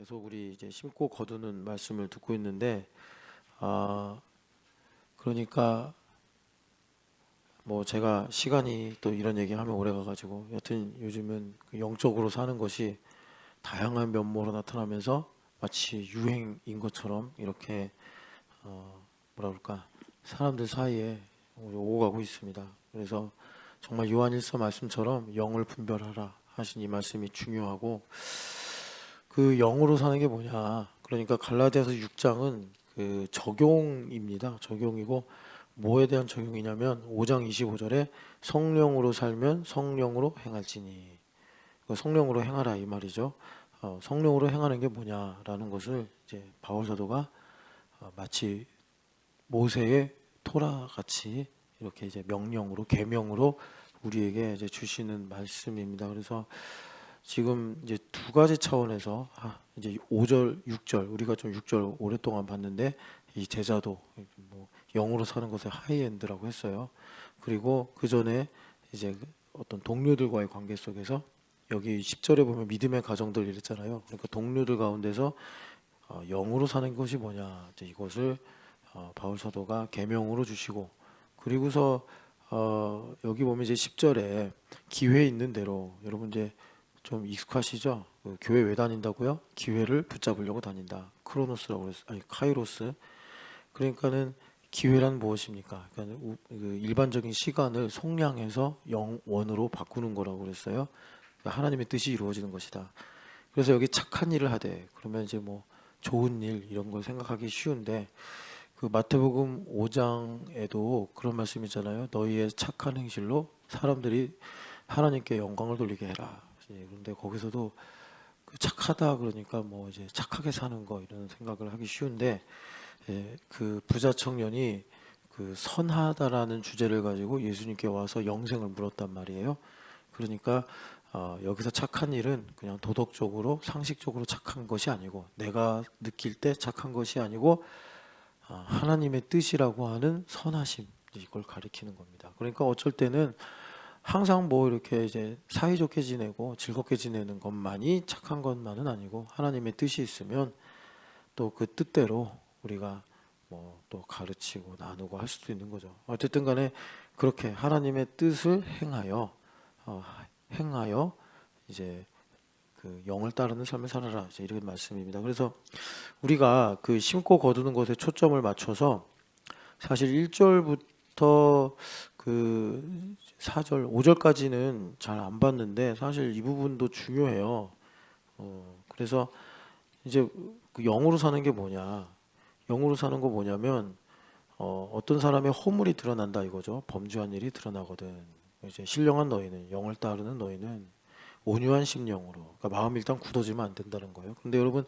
계속 우리 이제 심고 거두는 말씀을 듣고 있는데, 아, 그러니까 뭐 제가 시간이 또 이런 얘기하면 오래 가가지고 여튼 요즘은 그 영적으로 사는 것이 다양한 면모로 나타나면서 마치 유행인 것처럼 이렇게 뭐라 그럴까 사람들 사이에 우리 오고 가고 있습니다. 그래서 정말 요한일서 말씀처럼 영을 분별하라 하신 이 말씀이 중요하고, 그 영으로 사는 게 뭐냐? 그러니까 갈라디아서 6장은 그 적용입니다. 적용이고, 뭐에 대한 적용이냐면 5장 25절에 성령으로 살면 성령으로 행할지니, 그 성령으로 행하라 이 말이죠. 성령으로 행하는 게 뭐냐라는 것을 이제 바울 사도가 마치 모세의 토라 같이 이렇게 이제 명령으로 계명으로 우리에게 이제 주시는 말씀입니다. 그래서 지금 이제 두 가지 차원에서 이제 5절, 6절 우리가 좀 6절 오랫동안 봤는데, 이 제자도 뭐 영으로 사는 것의 하이엔드라고 했어요. 그리고 그 전에 이제 어떤 동료들과의 관계 속에서 여기 10절에 보면 믿음의 가정들 이랬잖아요. 그러니까 동료들 가운데서 영으로 사는 것이 뭐냐, 이제 이것을 바울 사도가 계명으로 주시고, 그리고서 여기 보면 이제 10절에 기회 있는 대로, 여러분 이제 좀 익숙하시죠? 그 교회 왜 다닌다고요? 기회를 붙잡으려고 다닌다. 크로노스라고 그랬어요. 아니 카이로스. 그러니까는 기회란 무엇입니까? 그러니까 그 일반적인 시간을 속량해서 영원으로 바꾸는 거라고 그랬어요. 그러니까 하나님의 뜻이 이루어지는 것이다. 그래서 여기 착한 일을 하되, 그러면 이제 뭐 좋은 일 이런 걸 생각하기 쉬운데, 그 마태복음 5장에도 그런 말씀이 있잖아요. 너희의 착한 행실로 사람들이 하나님께 영광을 돌리게 해라. 그런데 거기서도 그 착하다 그러니까 뭐 이제 착하게 사는 거 이런 생각을 하기 쉬운데, 그 부자 청년이 그 선하다라는 주제를 가지고 예수님께 와서 영생을 물었단 말이에요. 그러니까 여기서 착한 일은 그냥 도덕적으로 상식적으로 착한 것이 아니고, 내가 느낄 때 착한 것이 아니고 하나님의 뜻이라고 하는 선하심, 이걸 가리키는 겁니다. 그러니까 어쩔 때는 항상 뭐 이렇게 이제 사이좋게 지내고 즐겁게 지내는 것만이 착한 것만은 아니고, 하나님의 뜻이 있으면 또 그 뜻대로 우리가 뭐 또 가르치고 나누고 할 수도 있는 거죠. 어쨌든 간에 그렇게 하나님의 뜻을 행하여 이제 그 영을 따르는 삶을 살아라, 이제 이런 말씀입니다. 그래서 우리가 그 심고 거두는 것에 초점을 맞춰서 사실 1절부터 그 4절, 5절까지는 잘 안 봤는데 사실 이 부분도 중요해요. 그래서 이제 그 영으로 사는 게 뭐냐? 영으로 사는 거 뭐냐면 어떤 사람의 허물이 드러난다 이거죠. 범죄한 일이 드러나거든. 이제 신령한 너희는, 영을 따르는 너희는 온유한 심령으로, 그러니까 마음이 일단 굳어지면 안 된다는 거예요. 근데 여러분,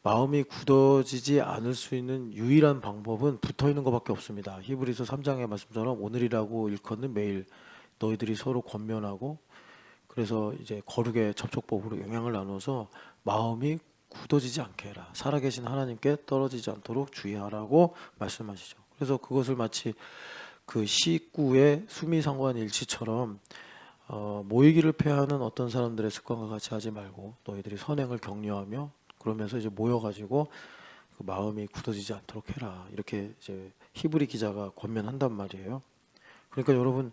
마음이 굳어지지 않을 수 있는 유일한 방법은 붙어 있는 것밖에 없습니다. 히브리서 3장의 말씀처럼 오늘이라고 일컫는 매일 너희들이 서로 권면하고, 그래서 이제 거룩의 접촉법으로 영향을 나눠서 마음이 굳어지지 않게 해라. 살아계신 하나님께 떨어지지 않도록 주의하라고 말씀하시죠. 그래서 그것을 마치 그 시구의 수미상관일치처럼 모이기를 패하는 어떤 사람들의 습관과 같이 하지 말고 너희들이 선행을 격려하며, 그러면서 이제 모여가지고 그 마음이 굳어지지 않도록 해라, 이렇게 이제 히브리 기자가 권면한단 말이에요. 그러니까 여러분,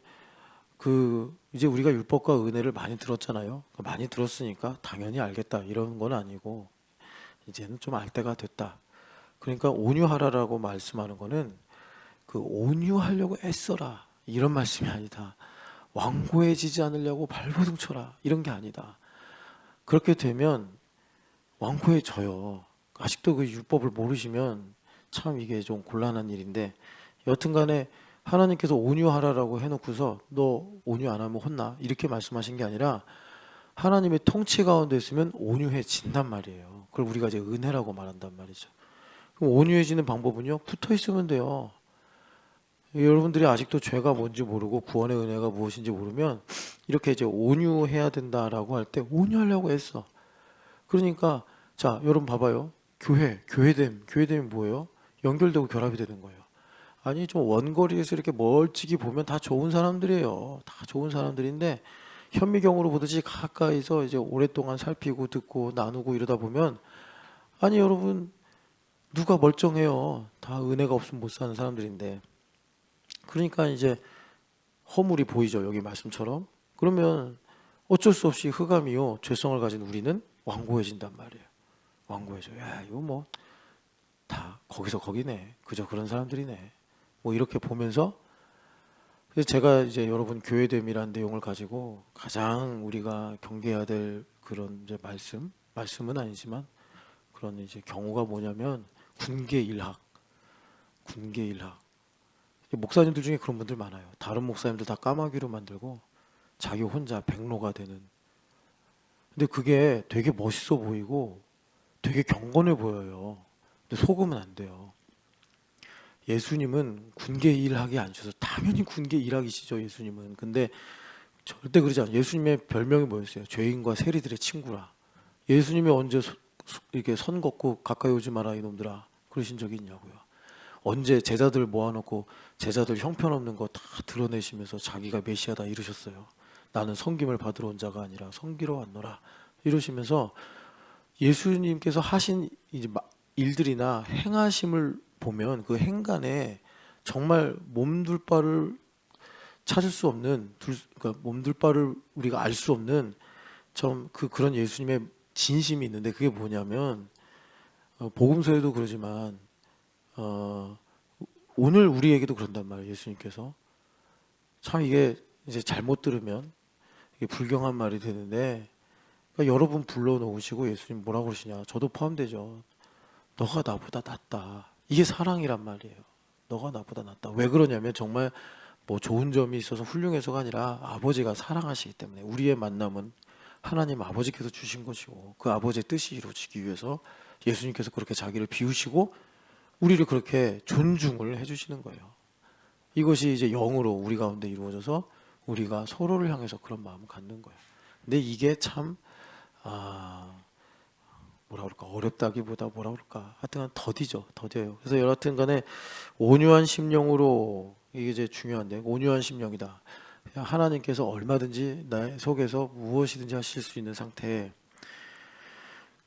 그 이제 우리가 율법과 은혜를 많이 들었잖아요. 많이 들었으니까 당연히 알겠다 이런 건 아니고, 이제는 좀 알 때가 됐다. 그러니까 온유하라라고 말씀하는 거는 그 온유하려고 애써라 이런 말씀이 아니다. 완고해지지 않으려고 발버둥 쳐라 이런 게 아니다. 그렇게 되면 완고해져요. 아직도 그 율법을 모르시면 참 이게 좀 곤란한 일인데, 여튼간에 하나님께서 온유하라라고 해놓고서 너 온유 안 하면 혼나 이렇게 말씀하신 게 아니라, 하나님의 통치 가운데 있으면 온유해진단 말이에요. 그걸 우리가 이제 은혜라고 말한단 말이죠. 그럼 온유해지는 방법은요, 붙어 있으면 돼요. 여러분들이 아직도 죄가 뭔지 모르고 구원의 은혜가 무엇인지 모르면 이렇게 이제 온유해야 된다라고 할 때 온유하려고 했어. 그러니까 자, 여러분 봐봐요. 교회됨이 뭐예요? 연결되고 결합이 되는 거예요. 아니 좀 원거리에서 이렇게 멀찍이 보면 다 좋은 사람들이에요. 다 좋은 사람들인데 현미경으로 보듯이 가까이서 이제 오랫동안 살피고 듣고 나누고 이러다 보면 아니 여러분, 누가 멀쩡해요? 다 은혜가 없으면 못 사는 사람들인데. 그러니까 이제 허물이 보이죠, 여기 말씀처럼. 그러면 어쩔 수 없이 흑암이요 죄성을 가진 우리는 완고해진단 말이에요. 완고해져. 야, 이거 뭐 다 거기서 거기네. 그저 그런 사람들이네. 뭐 이렇게 보면서, 그래서 제가 이제 여러분 교회됨이라는 내용을 가지고 가장 우리가 경계해야 될 그런 이제 말씀은 아니지만 그런 이제 경우가 뭐냐면 군계일학. 목사님들 중에 그런 분들 많아요. 다른 목사님들 다 까마귀로 만들고 자기 혼자 백로가 되는. 근데 그게 되게 멋있어 보이고 되게 경건해 보여요. 근데 속으면 안 돼요. 예수님은 군계일학이 아니셔서, 당연히 군계일학이시죠 예수님은. 근데 절대 그러지 않아요. 예수님의 별명이 뭐였어요? 죄인과 세리들의 친구라. 예수님이 언제 이렇게 선 걷고 가까이 오지 마라 이놈들아 그러신 적이 있냐고요. 언제 제자들 모아놓고 제자들 형편없는 거 다 드러내시면서 자기가 메시아다 이러셨어요. 나는 섬김을 받으러 온 자가 아니라 섬기러 왔노라 이러시면서 예수님께서 하신 이제 일들이나 행하심을 보면 그 행간에 정말 몸둘 바를 찾을 수 없는, 그러니까 몸둘 바를 우리가 알 수 없는 좀 그런 예수님의 진심이 있는데, 그게 뭐냐면 복음서에도 그러지만 오늘 우리에게도 그런단 말이에요. 예수님께서 참 이게 이제 잘못 들으면 이게 불경한 말이 되는데, 그러니까 여러분 불러놓으시고 예수님 뭐라고 그러시냐, 저도 포함되죠. 너가 나보다 낫다. 이게 사랑이란 말이에요. 너가 나보다 낫다. 왜 그러냐면 정말 뭐 좋은 점이 있어서 훌륭해서가 아니라 아버지가 사랑하시기 때문에. 우리의 만남은 하나님 아버지께서 주신 것이고 그 아버지의 뜻이 이루어지기 위해서 예수님께서 그렇게 자기를 비우시고 우리를 그렇게 존중을 해주시는 거예요. 이것이 이제 영으로 우리 가운데 이루어져서 우리가 서로를 향해서 그런 마음을 갖는 거예요. 근데 이게 참 뭐라 그럴까, 어렵다기보다 뭐라 그럴까, 하여튼 더디죠. 더뎌요. 그래서 여하튼 간에 온유한 심령으로, 이게 이제 중요한데, 온유한 심령이다. 하나님께서 얼마든지 나의 속에서 무엇이든지 하실 수 있는 상태에,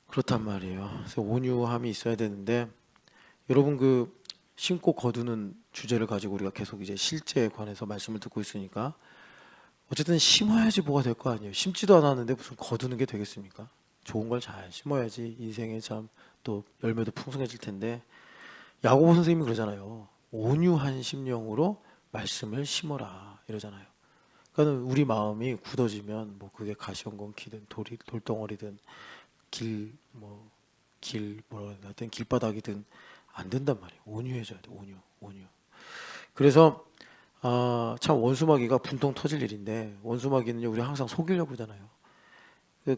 그렇단 말이에요. 그래서 온유함이 있어야 되는데, 여러분 그 심고 거두는 주제를 가지고 우리가 계속 이제 실제에 관해서 말씀을 듣고 있으니까, 어쨌든 심어야지 뭐가 될 거 아니에요. 심지도 않았는데 무슨 거두는 게 되겠습니까? 좋은 걸 잘 심어야지 인생에 참 또 열매도 풍성해질 텐데, 야고보 선생님이 그러잖아요. 온유한 심령으로 말씀을 심어라 이러잖아요. 그러니까 우리 마음이 굳어지면 뭐 그게 가시원건키든 돌덩어리든 뭐라 하여튼 길바닥이든 안 된단 말이에요. 온유해져야 돼. 온유. 그래서 참 원수마귀가 분통 터질 일인데, 원수마귀는요 우리 항상 속이려고 그러잖아요.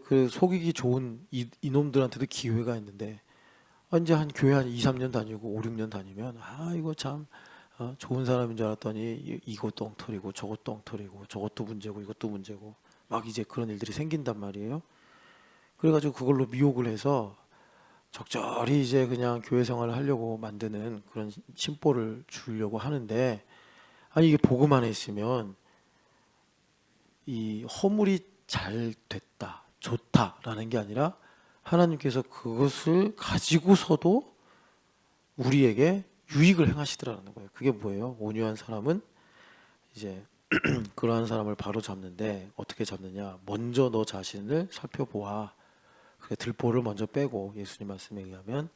그 속이기 좋은 이놈들한테도 기회가 있는데, 이제 한 교회 한 2, 3년 다니고 5, 6년 다니면 이거 참 좋은 사람인 줄 알았더니 이것도 엉터리고 저것도 엉터리고 저것도 문제고 이것도 문제고 막 이제 그런 일들이 생긴단 말이에요. 그래가지고 그걸로 미혹을 해서 적절히 이제 그냥 교회 생활을 하려고 만드는 그런 심보를 주려고 하는데, 이게 복음 안에 있으면 이 허물이 잘 됐다, 좋다라는 게 아니라 하나님께서 그것을 가지고서도 우리에게 유익을 행하시더라는 거예요. 그게 뭐예요? 온유한 사람은 이제 그러한 사람을 바로 잡는데, 어떻게 잡느냐? 먼저 너 자신을 살펴보아. 그래, 들보를 먼저 빼고, 예수님 말씀에 의하면.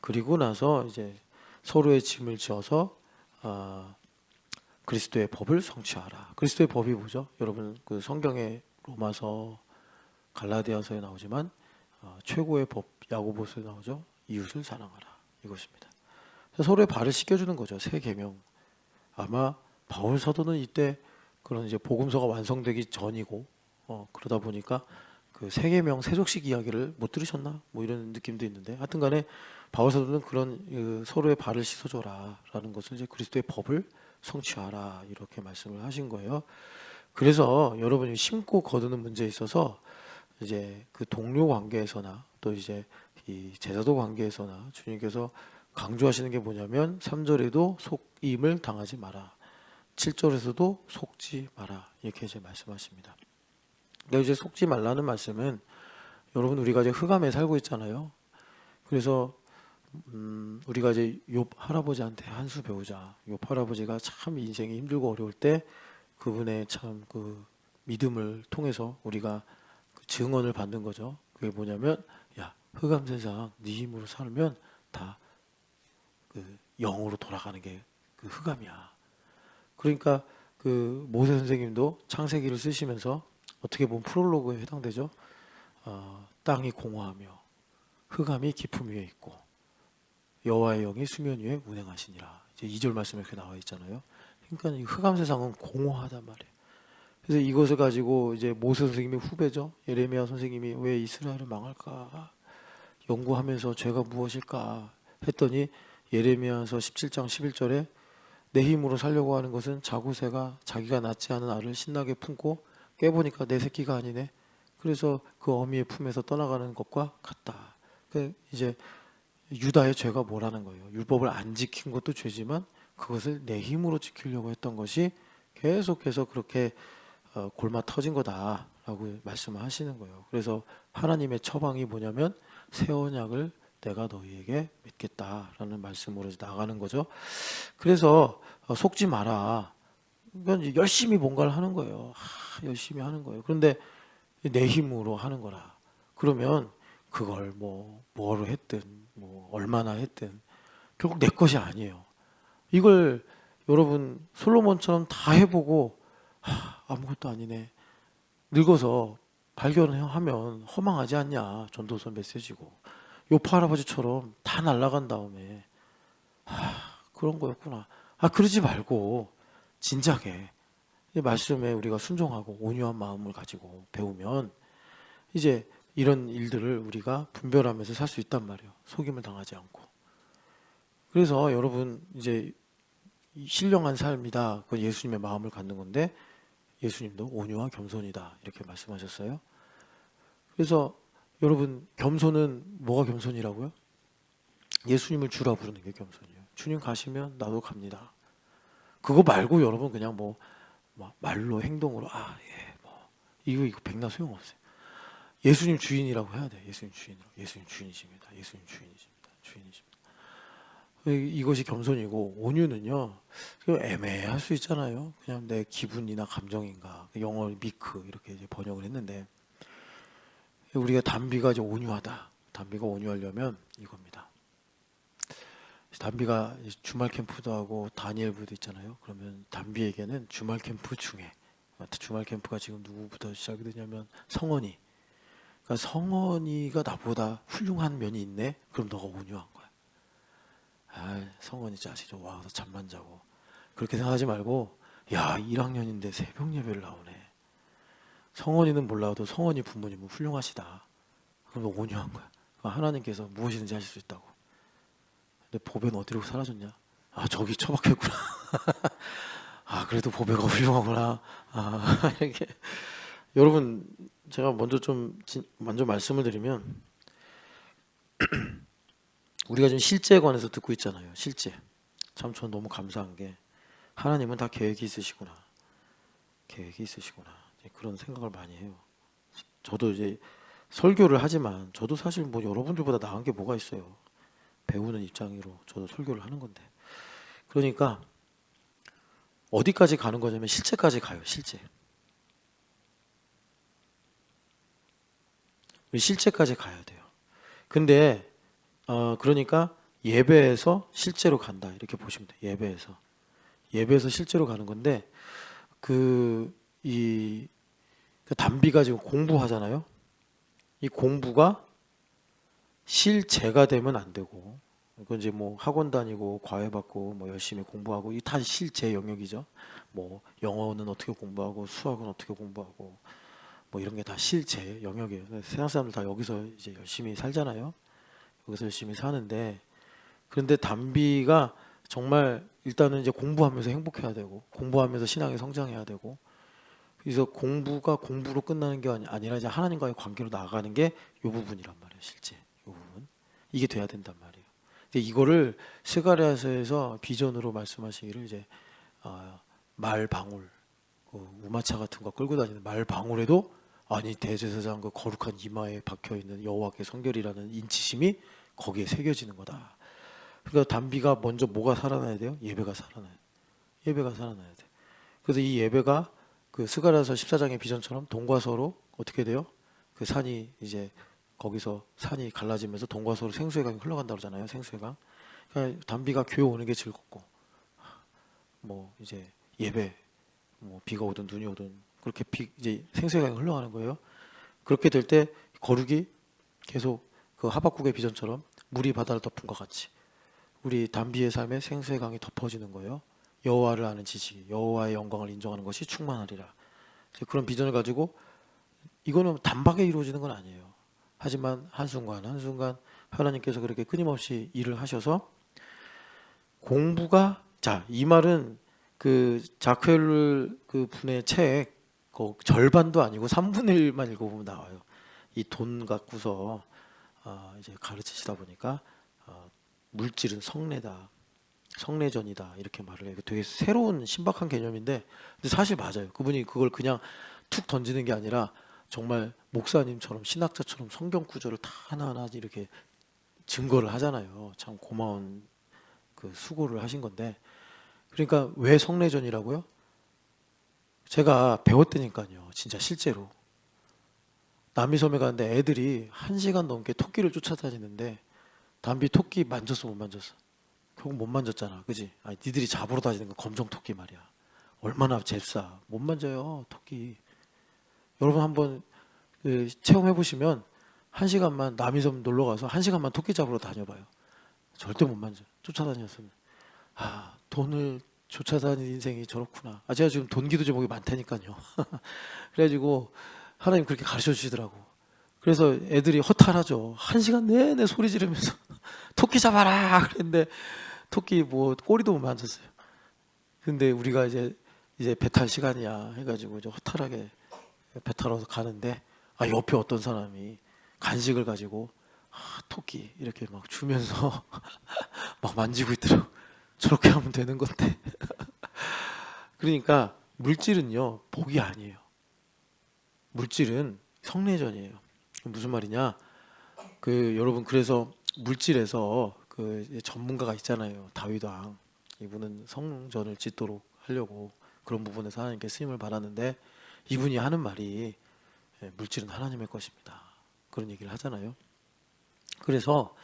그리고 나서 이제 서로의 짐을 지어서 그리스도의 법을 성취하라. 그리스도의 법이 뭐죠? 여러분 그 성경의 로마서, 갈라디아서에 나오지만 최고의 법 야고보서에 나오죠. 이웃을 사랑하라, 이것입니다. 서로의 발을 씻겨주는 거죠. 새 계명. 아마 바울 사도는 이때 그런 이제 복음서가 완성되기 전이고, 그러다 보니까 그 새 계명 세속식 이야기를 못 들으셨나? 뭐 이런 느낌도 있는데, 하여튼간에 바울 사도는 그런 서로의 발을 씻어줘라라는 것을 이제 그리스도의 법을 성취하라 이렇게 말씀을 하신 거예요. 그래서 여러분이 심고 거두는 문제에 있어서 이제 그 동료 관계에서나 또 이제 이 제자도 관계에서나 주님께서 강조하시는 게 뭐냐면, 3절에도 속임을 당하지 마라, 7절에서도 속지 마라, 이렇게 이제 말씀하십니다. 그러니까 이제 속지 말라는 말씀은, 여러분 우리가 이제 흑암에 살고 있잖아요. 그래서 우리가 이제 욥 할아버지한테 한 수 배우자. 욥 할아버지가 참 인생이 힘들고 어려울 때 그분의 참 그 믿음을 통해서 우리가 그 증언을 받는 거죠. 그게 뭐냐면, 야, 흑암 세상 네 힘으로 살면 다 그 영으로 돌아가는 게 그 흑암이야. 그러니까 그 모세 선생님도 창세기를 쓰시면서 어떻게 보면 프롤로그에 해당되죠. 땅이 공허하며 흑암이 깊음 위에 있고 여호와의 영이 수면 위에 운행하시니라. 이제 2절 말씀에 그렇게 나와 있잖아요. 그러니까 이 흑암 세상은 공허하단 말이에요. 그래서 이것을 가지고 이제 모세 선생님의 후배죠. 예레미야 선생님이 왜 이스라엘을 망할까 연구하면서 죄가 무엇일까 했더니 예레미야서 17장 11절에 내 힘으로 살려고 하는 것은 자구새가 자기가 낳지 않은 알을 신나게 품고 깨보니까 내 새끼가 아니네. 그래서 그 어미의 품에서 떠나가는 것과 같다. 그 이제 유다의 죄가 뭐라는 거예요. 율법을 안 지킨 것도 죄지만 그것을 내 힘으로 지키려고 했던 것이 계속해서 그렇게 골마 터진 거다라고 말씀을 하시는 거예요. 그래서 하나님의 처방이 뭐냐면 새 언약을 내가 너희에게 맺겠다라는 말씀으로 나가는 거죠. 그래서 속지 마라. 그러니까 열심히 뭔가를 하는 거예요. 열심히 하는 거예요. 그런데 내 힘으로 하는 거라. 그러면 그걸 뭐로 했든 얼마나 했든 결국 내 것이 아니에요. 이걸 여러분 솔로몬처럼 다 해보고 아무것도 아니네. 늙어서 발견하면 허망하지 않냐. 전도서 메시지고. 요파 할아버지처럼 다 날아간 다음에 그런 거였구나. 그러지 말고 진작에 말씀에 우리가 순종하고 온유한 마음을 가지고 배우면 이제 이런 일들을 우리가 분별하면서 살 수 있단 말이에요. 속임을 당하지 않고. 그래서 여러분 이제 신령한 삶이다. 그건 예수님의 마음을 갖는 건데 예수님도 온유와 겸손이다. 이렇게 말씀하셨어요. 그래서 여러분 겸손은 뭐가 겸손이라고요? 예수님을 주라 부르는 게 겸손이에요. 주님 가시면 나도 갑니다. 그거 말고 여러분 그냥 말로 행동으로 이거 백나 소용없어요. 예수님 주인이라고 해야 돼. 예수님 주인이라고. 예수님 주인이십니다. 예수님 주인이십니다. 주인이십니다. 이것이 겸손이고 온유는요. 애매할 수 있잖아요. 그냥 내 기분이나 감정인가. 영어로 미크 이렇게 이제 번역을 했는데 우리가 담비가 이제 온유하다. 담비가 온유하려면 이겁니다. 담비가 주말 캠프도 하고 다니엘부도 있잖아요. 그러면 담비에게는 주말 캠프 중에 주말 캠프가 지금 누구부터 시작이 되냐면 성원이. 그러니까 성원이가 나보다 훌륭한 면이 있네. 그럼 너가 온유한 거야. 성원이 자식이 와서 잠만 자고 그렇게 생각하지 말고 1학년인데 새벽 예배를 나오네. 성원이는 몰라도 성원이 부모님은 훌륭하시다. 그럼 너 온유한 거야. 하나님께서 무엇이든지 하실 수 있다고. 근데 보배는 어디로 사라졌냐? 저기 처박혔구나. 그래도 보배가 훌륭하구나. 이렇게 여러분 제가 먼저 말씀을 드리면 우리가 지금 실제에 관해서 듣고 있잖아요. 실제. 참 저는 너무 감사한 게 하나님은 다 계획이 있으시구나. 계획이 있으시구나. 그런 생각을 많이 해요. 저도 이제 설교를 하지만 저도 사실 여러분들보다 나은 게 뭐가 있어요. 배우는 입장으로 저도 설교를 하는 건데. 그러니까 어디까지 가는 거냐면 실제까지 가요. 실제. 실제까지 가야 돼요. 근데 그러니까 예배에서 실제로 간다 이렇게 보시면 돼요. 예배에서 실제로 가는 건데 그 담비가 지금 공부하잖아요. 이 공부가 실제가 되면 안 되고 이건 이제 학원 다니고 과외 받고 열심히 공부하고 이 다 실제 영역이죠. 영어는 어떻게 공부하고 수학은 어떻게 공부하고 이런 게 다 실제 영역이에요. 세상 사람들 다 여기서 이제 열심히 살잖아요. 여기서 열심히 사는데 그런데 담비가 정말 일단은 이제 공부하면서 행복해야 되고 공부하면서 신앙이 성장해야 되고 그래서 공부가 공부로 끝나는 게 아니라 이제 하나님과의 관계로 나아가는 게 이 부분이란 말이에요. 실제 이 부분 이게 돼야 된단 말이에요. 근데 이거를 스가랴서에서 비전으로 말씀하시기를 이제 말방울 우마차 같은 거 끌고 다니는 말방울에도 대제사장 그 거룩한 이마에 박혀 있는 여호와께 성결이라는 인치심이 거기에 새겨지는 거다. 그러니까 단비가 먼저 뭐가 살아나야 돼요? 예배가 살아나야 돼. 예배가 살아나야 돼. 그래서 이 예배가 그 스가랴서 14장의 비전처럼 동과서로 어떻게 돼요? 그 산이 이제 거기서 산이 갈라지면서 동과서로 생수의 강이 흘러간다 그러잖아요. 생수의 강. 그러니까 단비가 교회 오는 게 즐겁고 뭐 이제 예배 뭐 비가 오든 눈이 오든 그렇게 이제 생수의 강이 흘러가는 거예요. 그렇게 될 때 거룩이 계속 그 하박국의 비전처럼 물이 바다를 덮은 것 같이 우리 단비의 삶에 생수의 강이 덮어지는 거예요. 여호와를 아는 지식, 여호와의 영광을 인정하는 것이 충만하리라. 그런 비전을 가지고 이거는 단박에 이루어지는 건 아니에요. 하지만 한순간 한순간 하나님께서 그렇게 끊임없이 일을 하셔서 공부가 이 말은 그 자크헬 그 분의 책 절반도 아니고 3분의 1만 읽어보면 나와요. 이 돈 갖고서 이제 가르치시다 보니까 물질은 성내다, 성내전이다 이렇게 말을 해요. 되게 새로운 신박한 개념인데 근데 사실 맞아요. 그분이 그걸 그냥 툭 던지는 게 아니라 정말 목사님처럼 신학자처럼 성경 구절을 다 하나하나 이렇게 증거를 하잖아요. 참 고마운 그 수고를 하신 건데 그러니까 왜 성내전이라고요? 제가 배웠다니까요. 진짜 실제로 남이섬에 갔는데 애들이 1시간 넘게 토끼를 쫓아다니는데 담비 토끼 만졌어 못 만졌어? 결국 못 만졌잖아, 그지? 아니, 니들이 잡으러 다니는 건 검정 토끼 말이야. 얼마나 잽싸? 못 만져요, 토끼. 여러분 한번 체험해 보시면 1시간만 남이섬 놀러 가서 1시간만 토끼 잡으러 다녀봐요. 절대 못 만져. 쫓아다녔으면. 돈을 쫓아다니는 인생이 저렇구나. 제가 지금 돈기도 제목이 많다니까요. 그래가지고 하나님 그렇게 가르쳐 주시더라고. 그래서 애들이 허탈하죠. 1시간 내내 소리 지르면서 토끼 잡아라 그랬는데 토끼 뭐 꼬리도 못 만졌어요. 근데 우리가 이제 배 탈 시간이야 해가지고 이제 허탈하게 배 타러 가는데 옆에 어떤 사람이 간식을 가지고 토끼 이렇게 막 주면서 막 만지고 있더라고. 저렇게 하면 되는 건데. 그러니까 물질은요 복이 아니에요. 물질은 성내전이에요. 무슨 말이냐? 여러분 그래서 물질에서 전문가가 있잖아요. 다윗 왕. 이분은 성전을 짓도록 하려고 그런 부분에서 하나님께 쓰임을 받았는데 이분이 하는 말이 물질은 하나님의 것입니다. 그런 얘기를 하잖아요. 그래서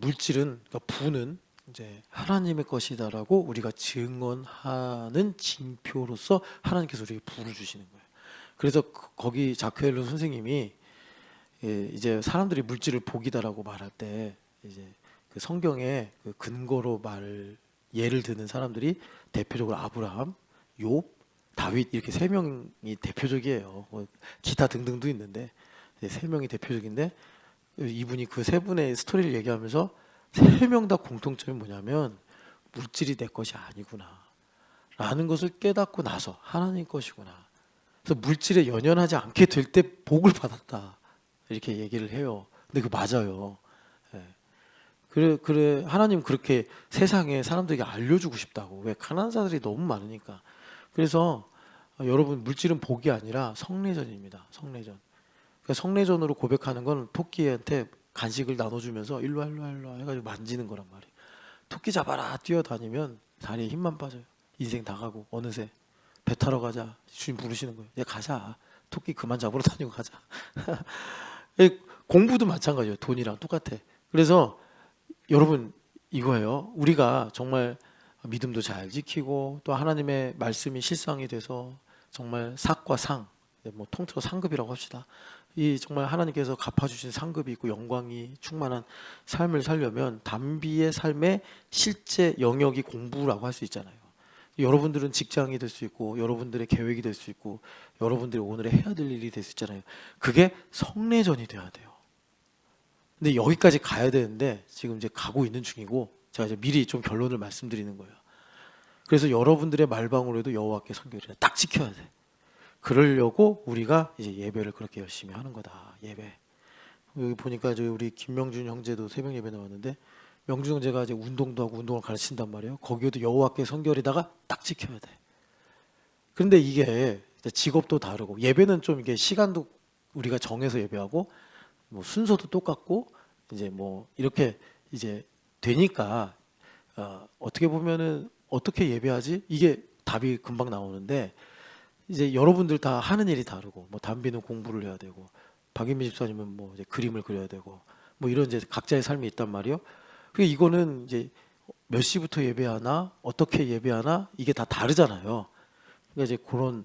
물질은 그러니까 부는 이제 하나님의 것이다라고 우리가 증언하는 징표로서 하나님께서 우리에게 부를 주시는 거예요. 그래서 거기 자크헬로 선생님이 이제 사람들이 물질을 복이다라고 말할 때 이제 그 성경의 그 근거로 예를 드는 사람들이 대표적으로 아브라함, 욥, 다윗 이렇게 3명이 대표적이에요. 기타 등등도 있는데 3명이 대표적인데 이분이 그 3분의 스토리를 얘기하면서 3명 다 공통점이 뭐냐면 물질이 내 것이 아니구나 라는 것을 깨닫고 나서 하나님 것이구나. 그래서 물질에 연연하지 않게 될 때 복을 받았다 이렇게 얘기를 해요. 근데 맞아요. 그래 하나님 그렇게 세상에 사람들에게 알려주고 싶다고. 왜? 가난한 자들이 너무 많으니까. 그래서 여러분 물질은 복이 아니라 성내전입니다. 성내전. 그러니까 성내전으로 고백하는 건 토끼한테 간식을 나눠주면서 일로 와 해가지고 만지는 거란 말이에요. 토끼 잡아라 뛰어다니면 다리에 힘만 빠져요. 인생 다 가고 어느새 배 타러 가자 주님 부르시는 거예요. 이제 가자. 토끼 그만 잡으러 다니고 가자. 공부도 마찬가지예요. 돈이랑 똑같아. 그래서 여러분 이거예요. 우리가 정말 믿음도 잘 지키고 또 하나님의 말씀이 실상이 돼서 정말 삭과 상, 뭐 통틀어 상급이라고 합시다. 이 정말 하나님께서 갚아주신 상급이 있고 영광이 충만한 삶을 살려면 단비의 삶의 실제 영역이 공부라고 할 수 있잖아요. 여러분들은 직장이 될 수 있고 여러분들의 계획이 될 수 있고 여러분들이 오늘에 해야 될 일이 될 수 있잖아요. 그게 성내전이 돼야 돼요. 근데 여기까지 가야 되는데 지금 이제 가고 있는 중이고 제가 이제 미리 좀 결론을 말씀드리는 거예요. 그래서 여러분들의 말방울에도 여호와께 성결이라 딱 지켜야 돼. 그러려고 우리가 이제 예배를 그렇게 열심히 하는 거다. 예배. 여기 보니까 우리 김명준 형제도 새벽 예배 나왔는데 명준 형제가 이제 운동도 하고 운동을 가르친단 말이에요. 거기에도 여호와께 성결이다가 딱 지켜야 돼. 그런데 이게 직업도 다르고 예배는 좀 이게 시간도 우리가 정해서 예배하고 뭐 순서도 똑같고 이제 뭐 이렇게 이제 되니까 어떻게 보면은 어떻게 예배하지? 이게 답이 금방 나오는데 이제 여러분들 다 하는 일이 다르고 뭐 담비는 공부를 해야 되고 박인미 집사님은 뭐 이제 그림을 그려야 되고 뭐 이런 이제 각자의 삶이 있단 말이요. 그 이거는 이제 몇 시부터 예배하나 어떻게 예배하나 이게 다 다르잖아요. 그러니까 이제 그런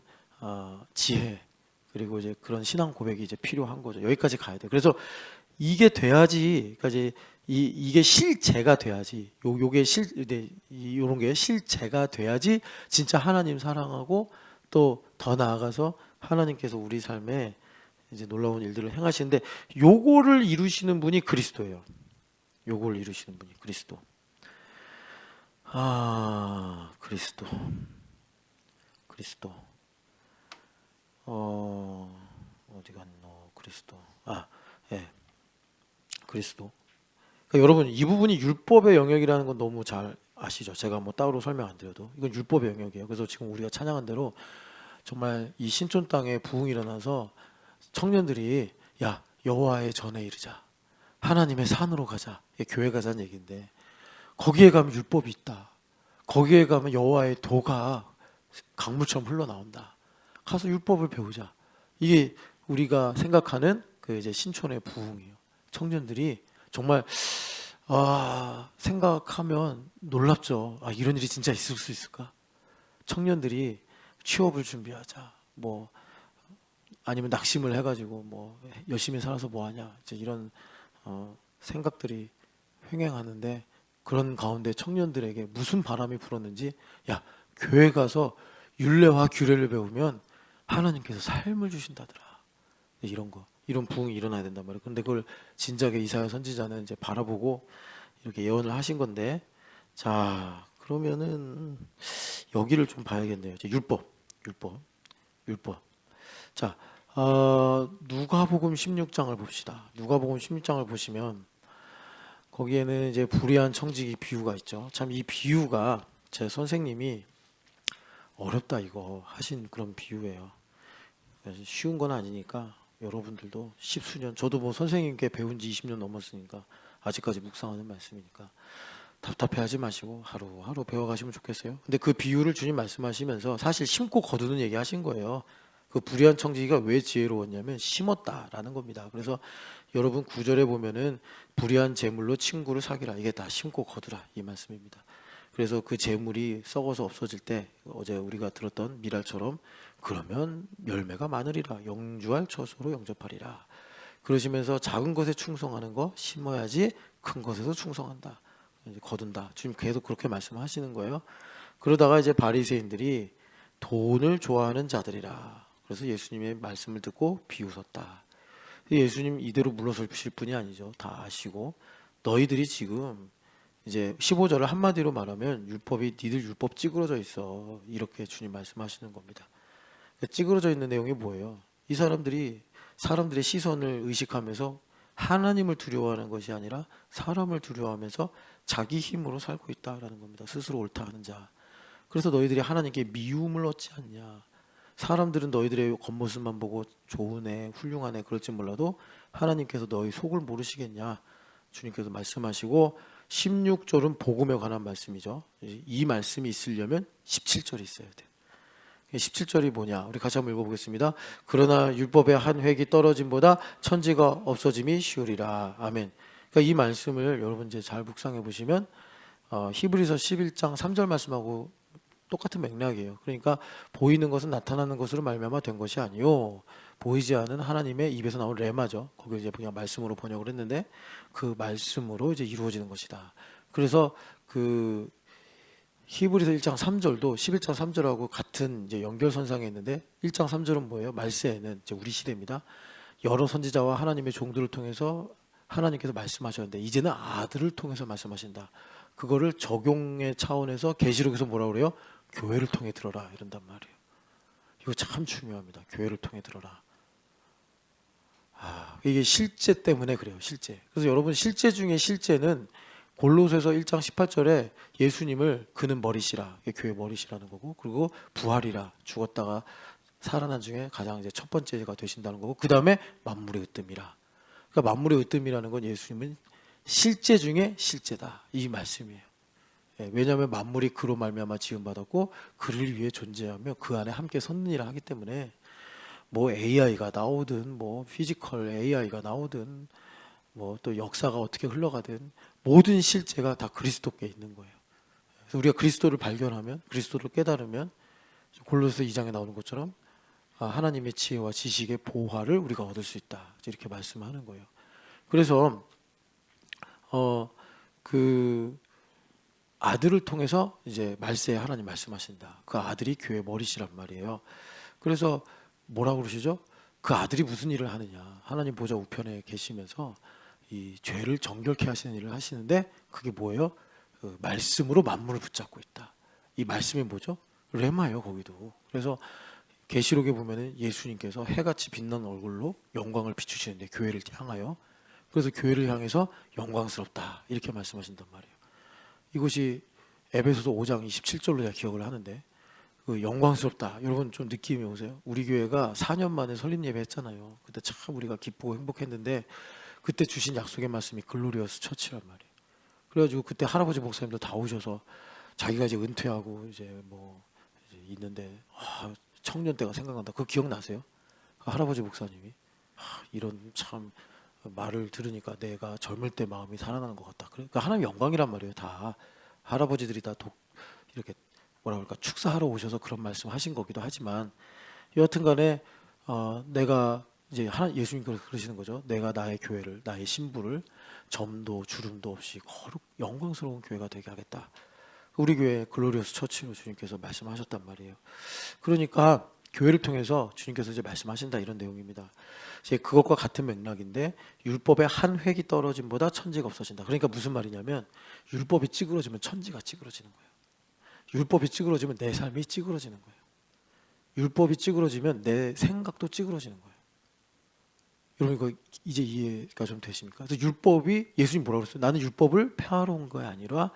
지혜 그리고 이제 그런 신앙 고백이 이제 필요한 거죠. 여기까지 가야 돼. 그래서 이게 돼야지, 그러니까 이제 이게 실제가 돼야지, 요게 요런 게 실제가 돼야지 진짜 하나님 사랑하고 또 더 나아가서 하나님께서 우리 삶에 이제 놀라운 일들을 행하시는데 요거를 이루시는 분이 그리스도예요. 요걸 이루시는 분이 그리스도. 그리스도. 그리스도. 어디 갔노? 그리스도. 예. 그리스도. 그러니까 여러분 이 부분이 율법의 영역이라는 건 너무 잘 아시죠? 제가 뭐 따로 설명 안 드려도 이건 율법의 영역이에요. 그래서 지금 우리가 찬양한 대로 정말 이 신촌 땅에 부흥이 일어나서 청년들이 야 여호와의 전에 이르자, 하나님의 산으로 가자, 이게 교회 가자는 얘기인데 거기에 가면 율법이 있다. 거기에 가면 여호와의 도가 강물처럼 흘러나온다. 가서 율법을 배우자. 이게 우리가 생각하는 그 이제 신촌의 부흥이에요. 청년들이 정말 생각하면 놀랍죠. 이런 일이 진짜 있을 수 있을까? 청년들이 취업을 준비하자. 뭐 아니면 낙심을 해가지고 뭐 열심히 살아서 뭐하냐. 이제 이런 생각들이 횡행하는데 그런 가운데 청년들에게 무슨 바람이 불었는지 야 교회 가서 율례와 규례를 배우면 하나님께서 삶을 주신다더라. 이런 거. 이런 부흥이 일어나야 된단 말이에요. 근데 그걸 진작에 이사야 선지자는 이제 바라보고 이렇게 예언을 하신 건데, 자 그러면은 여기를 좀 봐야겠네요. 이제 율법. 자 누가복음 16장을 봅시다. 누가복음 16장을 보시면 거기에는 이제 불의한 청지기 비유가 있죠. 참 이 비유가 제 선생님이 어렵다 이거 하신 그런 비유예요. 쉬운 건 아니니까 여러분들도 십수년, 저도 뭐 선생님께 배운 지 20년 넘었으니까 아직까지 묵상하는 말씀이니까 답답해하지 마시고 하루하루 배워가시면 좋겠어요. 근데 그 비유를 주님 말씀하시면서 사실 심고 거두는 얘기 하신 거예요. 그 불의한 청지기가 왜 지혜로웠냐면 심었다라는 겁니다. 그래서 여러분 9절에 보면은 불의한 재물로 친구를 사귀라, 이게 다 심고 거두라 이 말씀입니다. 그래서 그 재물이 썩어서 없어질 때 어제 우리가 들었던 미랄처럼 그러면 열매가 많으리라, 영주할 처소로 영접하리라. 그러시면서 작은 것에 충성하는 거 심어야지 큰 것에서 충성한다, 이제 거둔다. 주님 계속 그렇게 말씀하시는 거예요. 그러다가 이제 바리새인들이 돈을 좋아하는 자들이라. 그래서 예수님의 말씀을 듣고 비웃었다. 예수님 이대로 물러서실 분이 아니죠. 다 아시고 너희들이 지금 이제 15절을 한마디로 말하면 율법이 니들 율법 찌그러져 있어, 이렇게 주님 말씀하시는 겁니다. 찌그러져 있는 내용이 뭐예요? 이 사람들이 사람들의 시선을 의식하면서 하나님을 두려워하는 것이 아니라 사람을 두려워하면서 자기 힘으로 살고 있다라는 겁니다. 스스로 옳다 하는 자. 그래서 너희들이 하나님께 미움을 얻지 않냐. 사람들은 너희들의 겉모습만 보고 좋은 애, 훌륭한 애 그럴지 몰라도 하나님께서 너희 속을 모르시겠냐. 주님께서 말씀하시고 16절은 복음에 관한 말씀이죠. 이 말씀이 있으려면 17절이 있어야 돼. 17절이 뭐냐? 우리 같이 한번 읽어보겠습니다. 그러나 율법의 한 획이 떨어짐보다 천지가 없어짐이 쉬우리라. 아멘. 그러니까 이 말씀을 여러분 이제 잘 묵상해 보시면 히브리서 11장 3절 말씀하고 똑같은 맥락이에요. 그러니까 보이는 것은 나타나는 것으로 말미암아 된 것이 아니요, 보이지 않은 하나님의 입에서 나온 레마죠. 거기 이제 그냥 말씀으로 번역을 했는데 그 말씀으로 이제 이루어지는 것이다. 그래서 그 히브리서 1장 3절도 11장 3절하고 같은 이제 연결선상에 있는데 1장 3절은 뭐예요? 말세에는 이제 우리 시대입니다. 여러 선지자와 하나님의 종들을 통해서 하나님께서 말씀하셨는데 이제는 아들을 통해서 말씀하신다. 그거를 적용의 차원에서 계시록에서 뭐라 그래요? 교회를 통해 들어라 이런단 말이에요. 이거 참 중요합니다. 교회를 통해 들어라. 이게 실제 때문에 그래요. 실제. 그래서 여러분 실제 중에 실제는 골로새서 1장 18절에 예수님을 그는 머리시라, 이게 교회 머리시라는 거고, 그리고 부활이라, 죽었다가 살아난 중에 가장 이제 첫 번째가 되신다는 거고, 그 다음에 만물의 으뜸이라. 그러니까 만물의 으뜸이라는 건 예수님은 실제 중에 실제다, 이 말씀이에요. 왜냐하면 만물이 그로 말미암아 지음받았고 그를 위해 존재하며 그 안에 함께 섰느니라 하기 때문에 뭐 AI가 나오든 뭐 피지컬 AI가 나오든 뭐 또 역사가 어떻게 흘러가든 모든 실제가 다 그리스도께 있는 거예요. 그래서 우리가 그리스도를 발견하면, 그리스도를 깨달으면 골로새 2장에 나오는 것처럼 하나님의 지혜와 지식의 보화를 우리가 얻을 수 있다, 이렇게 말씀하는 거예요. 그래서 그 아들을 통해서 이제 말세에 하나님 말씀하신다. 그 아들이 교회 머리시란 말이에요. 그래서 뭐라고 그러시죠? 그 아들이 무슨 일을 하느냐? 하나님 보좌 우편에 계시면서 이 죄를 정결케 하시는 일을 하시는데 그게 뭐예요? 그 말씀으로 만물을 붙잡고 있다. 이 말씀이 뭐죠? 레마예요, 거기도. 그래서 계시록에 보면은 예수님께서 해같이 빛나는 얼굴로 영광을 비추시는데 교회를 향하여, 그래서 교회를 향해서 영광스럽다, 이렇게 말씀하신단 말이에요. 이것이 에베소서 5장 27절로 제가 기억을 하는데, 그 영광스럽다, 여러분 좀 느낌이 오세요? 우리 교회가 4년 만에 설립 예배 했잖아요. 그때 참 우리가 기쁘고 행복했는데 그때 주신 약속의 말씀이 글로리어스 처치란 말이에요. 그래가지고 그때 할아버지 목사님도 다 오셔서 자기가 이제 은퇴하고 이제 뭐 이제 있는데 청년 때가 생각난다. 그거 기억나세요? 그 할아버지 목사님이 이런 참 말을 들으니까 내가 젊을 때 마음이 살아나는 것 같다. 그러니까 하나님 영광이란 말이에요. 다 할아버지들이 다 이렇게 뭐라 그럴까 축사하러 오셔서 그런 말씀 하신 거기도 하지만, 여하튼간에 내가 이제 예수님께서 그러시는 거죠. 내가 나의 교회를, 나의 신부를 점도 주름도 없이 거룩 영광스러운 교회가 되게 하겠다. 우리 교회 글로리어스 처치로 주님께서 말씀하셨단 말이에요. 그러니까 교회를 통해서 주님께서 이제 말씀하신다, 이런 내용입니다. 이제 그것과 같은 맥락인데, 율법의 한 획이 떨어짐보다 천지가 없어진다. 그러니까 무슨 말이냐면 율법이 찌그러지면 천지가 찌그러지는 거예요. 율법이 찌그러지면 내 삶이 찌그러지는 거예요. 율법이 찌그러지면 내 생각도 찌그러지는 거예요. 여러분 이거 이제 이해가 좀 되십니까? 그래서 율법이, 예수님 뭐라고 그랬어요? 나는 율법을 폐하러 온 거 아니라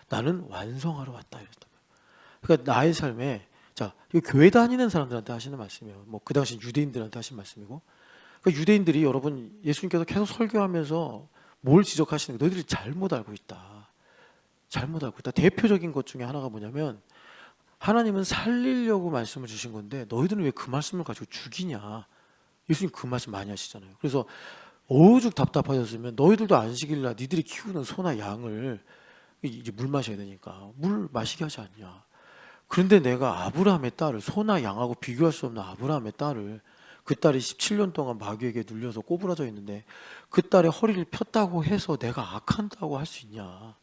나는 완성하러 왔다, 이랬단 말이에요. 그러니까 나의 삶에, 자, 이거 교회 다니는 사람들한테 하시는 말씀이에요. 뭐 그 당시 유대인들한테 하신 말씀이고, 그러니까 유대인들이, 여러분 예수님께서 계속 설교하면서 뭘 지적하시는 거예요? 너희들이 잘못 알고 있다. 잘못 알고 있다. 대표적인 것 중에 하나가 뭐냐면, 하나님은 살리려고 말씀을 주신 건데 너희들은 왜 그 말씀을 가지고 죽이냐. 예수님 그 말씀 많이 하시잖아요. 그래서 오죽 답답하셨으면 너희들도 안식일날 니들이 키우는 소나 양을 이제 물 마셔야 되니까 물 마시게 하지 않냐. 그런데 내가 아브라함의 딸을, 소나 양하고 비교할 수 없는 아브라함의 딸을, 그 딸이 17년 동안 마귀에게 눌려서 꼬부라져 있는데 그 딸의 허리를 폈다고 해서 내가 악한다고 할 수 있냐.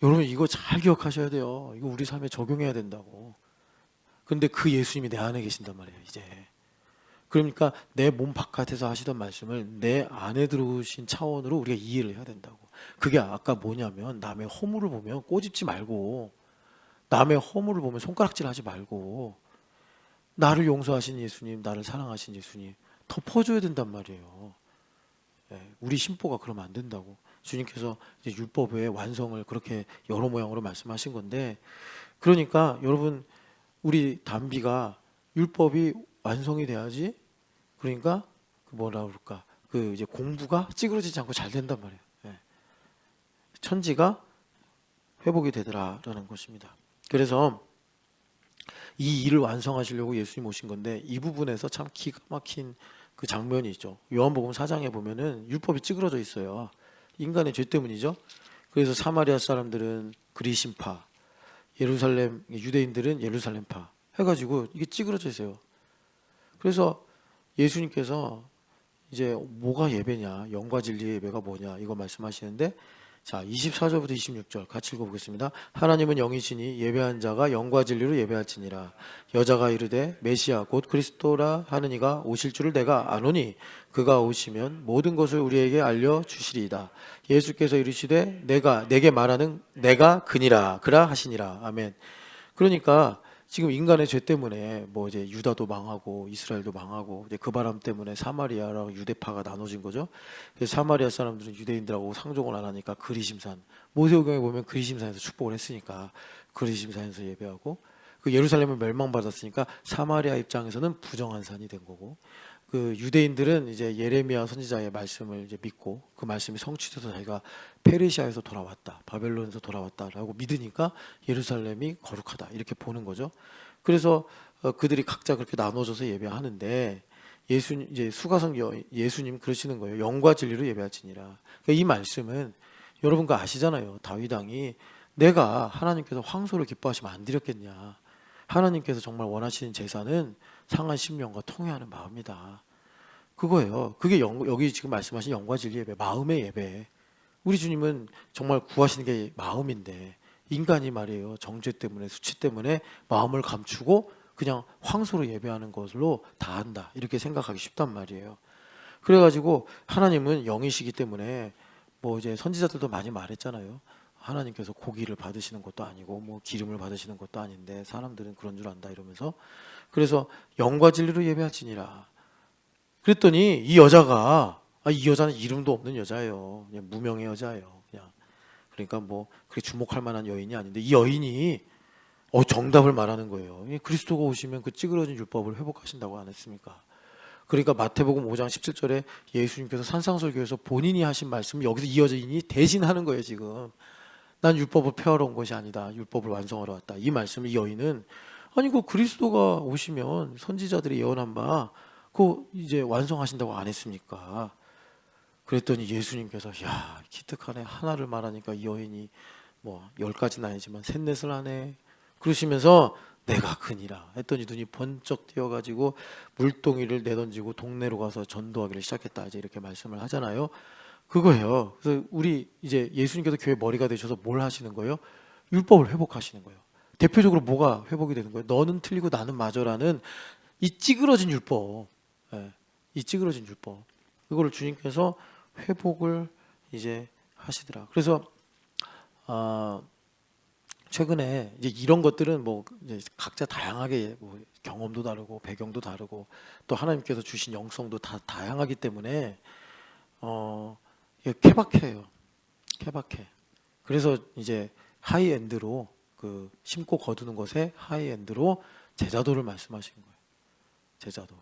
여러분 이거 잘 기억하셔야 돼요. 이거 우리 삶에 적용해야 된다고. 근데 그 예수님이 내 안에 계신단 말이에요, 이제. 그러니까 내 몸 바깥에서 하시던 말씀을 내 안에 들어오신 차원으로 우리가 이해를 해야 된다고. 그게 아까 뭐냐면, 남의 허물을 보면 꼬집지 말고, 남의 허물을 보면 손가락질 하지 말고, 나를 용서하신 예수님, 나를 사랑하신 예수님 덮어줘야 된단 말이에요. 우리 신보가 그러면 안 된다고. 주님께서 이제 율법의 완성을 그렇게 여러 모양으로 말씀하신 건데, 그러니까 여러분 우리 담비가 율법이 완성이 돼야지, 그러니까 그 뭐라 그럴까, 그 이제 공부가 찌그러지지 않고 잘 된단 말이에요. 천지가 회복이 되더라라는 것입니다. 그래서 이 일을 완성하시려고 예수님 오신 건데, 이 부분에서 참 기가 막힌 그 장면이 있죠. 요한복음 4장에 보면은 율법이 찌그러져 있어요. 인간의 죄 때문이죠. 그래서 사마리아 사람들은 그리심파, 예루살렘 유대인들은 예루살렘파 해가지고 이게 찌그러져 있어요. 그래서 예수님께서 이제 뭐가 예배냐, 영과 진리의 예배가 뭐냐, 이거 말씀하시는데, 자 24절부터 26절 같이 읽어보겠습니다. 하나님은 영이시니 예배한 자가 영과 진리로 예배할지니라. 여자가 이르되 메시아 곧 그리스도라 하는 이가 오실 줄을 내가 아노니 그가 오시면 모든 것을 우리에게 알려주시리이다. 예수께서 이르시되 내게 말하는 내가 그니라 그라 하시니라. 아멘. 그러니까 지금 인간의 죄 때문에 뭐 이제 유다도 망하고 이스라엘도 망하고, 이제 그 바람 때문에 사마리아랑 유대파가 나눠진 거죠. 그래서 사마리아 사람들은 유대인들하고 상종을 안 하니까 그리심산, 모세오경에 보면 그리심산에서 축복을 했으니까 그리심산에서 예배하고, 그 예루살렘을 멸망받았으니까 사마리아 입장에서는 부정한 산이 된 거고, 그 유대인들은 이제 예레미야 선지자의 말씀을 이제 믿고 그 말씀이 성취돼서 자기가 페르시아에서 돌아왔다, 바벨론에서 돌아왔다라고 믿으니까 예루살렘이 거룩하다 이렇게 보는 거죠. 그래서 그들이 각자 그렇게 나눠져서 예배하는데 예수님 이제 수가성 예수님 그러시는 거예요. 영과 진리로 예배할지니라. 그러니까 이 말씀은 여러분 그 아시잖아요. 다윗 왕이 내가 하나님께서 황소를 기뻐하시면 안 드렸겠냐. 하나님께서 정말 원하시는 제사는 상한 심령과 통회하는 마음이다. 그거예요. 그게 여기 지금 말씀하신 영과 진리 예배, 마음의 예배. 우리 주님은 정말 구하시는 게 마음인데 인간이 말이에요. 정죄 때문에 수치 때문에 마음을 감추고 그냥 황소로 예배하는 것으로 다 한다. 이렇게 생각하기 쉽단 말이에요. 그래가지고 하나님은 영이시기 때문에 뭐 이제 선지자들도 많이 말했잖아요. 하나님께서 고기를 받으시는 것도 아니고 뭐 기름을 받으시는 것도 아닌데 사람들은 그런 줄 안다 이러면서 그래서 영과 진리로 예배할지니라. 그랬더니 이 여자가 이 여자는 이름도 없는 여자예요. 그냥 무명의 여자예요. 그냥 그러니까 뭐 그렇게 주목할 만한 여인이 아닌데 이 여인이 정답을 말하는 거예요. 그리스도가 오시면 그 찌그러진 율법을 회복하신다고 안 했습니까? 그러니까 마태복음 5장 17절에 예수님께서 산상설교에서 본인이 하신 말씀을 여기서 이 여인이 대신하는 거예요. 지금 난 율법을 폐하러 온 것이 아니다. 율법을 완성하러 왔다. 이 말씀을 이 여인은 아니 그 그리스도가 오시면 선지자들이 예언한 바 그 이제 완성하신다고 안 했습니까? 그랬더니 예수님께서 야 기특하네. 하나를 말하니까 이 여인이 뭐 10가지는 아니지만 셋넷을 하네. 그러시면서 내가 그니라 했더니 눈이 번쩍 띄어가지고 물동이를 내던지고 동네로 가서 전도하기를 시작했다. 이제 이렇게 말씀을 하잖아요. 그거예요. 그래서 우리 이제 예수님께서 교회 머리가 되셔서 뭘 하시는 거예요? 율법을 회복하시는 거예요. 대표적으로 뭐가 회복이 되는 거예요? 너는 틀리고 나는 맞아라는 이 찌그러진 율법, 이 찌그러진 율법, 이거를 주님께서 회복을 이제 하시더라. 그래서 최근에 이제 이런 것들은 뭐 이제 각자 다양하게 뭐 경험도 다르고 배경도 다르고 또 하나님께서 주신 영성도 다 다양하기 때문에 이게 케바케예요. 케바케. 그래서 이제 하이엔드로 그 심고 거두는 것에 하이엔드로 제자도를 말씀하신 거예요. 제자도.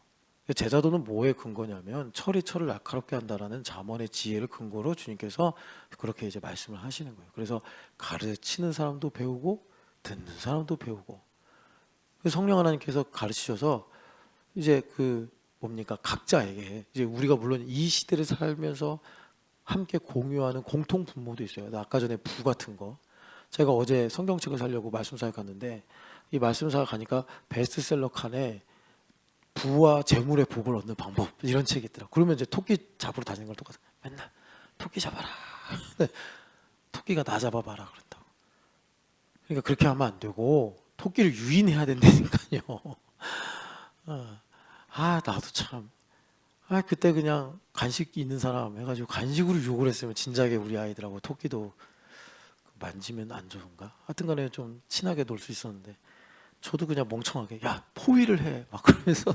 제자도는 뭐의 근거냐면 철이 철을 날카롭게 한다라는 잠언의 지혜를 근거로 주님께서 그렇게 이제 말씀을 하시는 거예요. 그래서 가르치는 사람도 배우고 듣는 사람도 배우고 성령 하나님께서 가르치셔서 이제 그 뭡니까 각자에게 이제 우리가 물론 이 시대를 살면서 함께 공유하는 공통 분모도 있어요. 아까 전에 부 같은 거 제가 어제 성경책을 사려고 말씀사에 갔는데 이 말씀사에 가니까 베스트셀러 칸에 부와 재물의 복을 얻는 방법 이런 책이 있더라. 그러면 이제 토끼 잡으러 다니는 걸 똑같아. 맨날 토끼 잡아라. 토끼가 나 잡아봐라 그런다고. 그러니까 그렇게 하면 안 되고 토끼를 유인해야 된다니까요. 나도 참. 그때 그냥 간식 있는 사람 해가지고 간식으로 유혹을 했으면 진작에 우리 아이들하고 토끼도 만지면 안 좋은가? 하여튼간에 좀 친하게 놀 수 있었는데 저도 그냥 멍청하게 야 포위를 해 막 그러면서